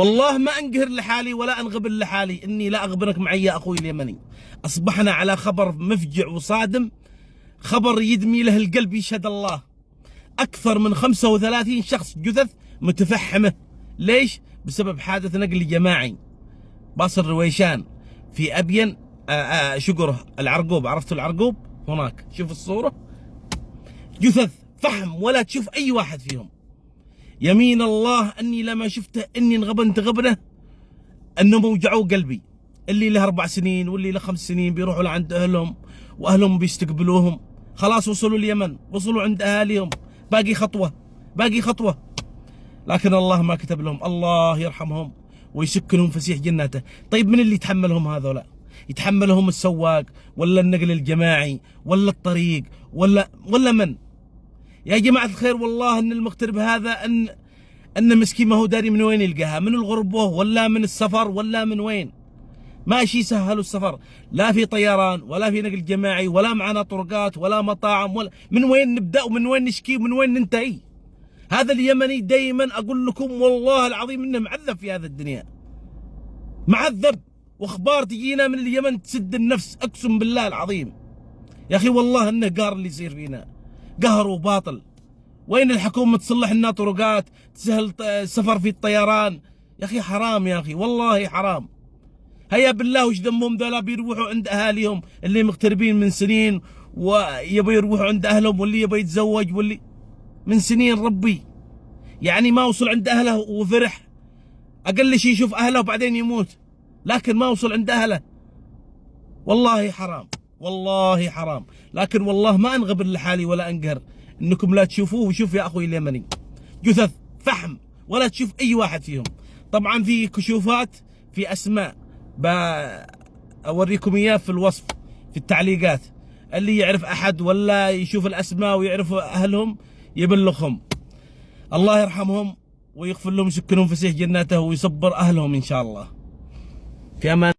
والله ما انقهر لحالي ولا انغبن لحالي اني لا اغبنك معي يا اخوي اليمني. اصبحنا على خبر مفجع وصادم، خبر يدمي له القلب يشهد الله. اكثر من 35 شخص جثث متفحمه. ليش؟ بسبب حادث نقل جماعي باص الرويشان في ابين شقره العرقوب. عرفتوا العرقوب؟ هناك شوف الصوره، جثث فحم ولا تشوف اي واحد فيهم. يمين الله اني لما شفته اني انغبنت غبنه انهم وجعوا قلبي. اللي له 4 سنين واللي له 5 سنين بيروحوا لعند اهلهم واهلهم بيستقبلوهم. خلاص وصلوا اليمن، وصلوا عند اهاليهم، باقي خطوه باقي خطوه. لكن الله ما كتب لهم. الله يرحمهم ويسكنهم فسيح جناته. طيب من اللي يتحملهم هذولا؟ يتحملهم السواق ولا النقل الجماعي ولا الطريق ولا من؟ يا جماعة الخير، والله ان المغترب هذا ان مسكين ما هو داري من وين يلقاها، من الغربة ولا من السفر ولا من وين. ماشي سهلوا السفر، لا في طيران ولا في نقل جماعي ولا معنا طرقات ولا مطاعم ولا من وين نبدأ ومن وين نشكي ومن وين ننتهي. هذا اليمني دائما اقول لكم والله العظيم انه معذب في هذا الدنيا، معذب. واخبار تجينا من اليمن تسد النفس، اقسم بالله العظيم. يا اخي والله انه قهر اللي يصير فينا، قهر وباطل. وين الحكومة تصلح لنا طرقات، تسهل السفر في الطيران؟ يا اخي حرام، يا اخي والله حرام. هيا بالله وش ذنبهم ذولا؟ بيروحوا عند اهاليهم اللي مغتربين من سنين ويبوا يروحوا عند اهلهم، واللي يبى يتزوج واللي من سنين ربي. يعني ما وصل عند اهله وفرح، اقل شيء يشوف اهله وبعدين يموت، لكن ما وصل عند اهله. والله حرام، والله حرام. لكن والله ما انغبن لحالي ولا انقهر انكم لا تشوفوه. وشوف يا اخوي اليمني، جثث فحم ولا تشوف اي واحد فيهم. طبعا في كشوفات، في اسماء اوريكم اياه في الوصف في التعليقات. اللي يعرف احد ولا يشوف الاسماء ويعرف اهلهم يبلغهم. الله يرحمهم ويغفر لهم، يسكنهم فسيح جناته ويصبر اهلهم ان شاء الله. في امان.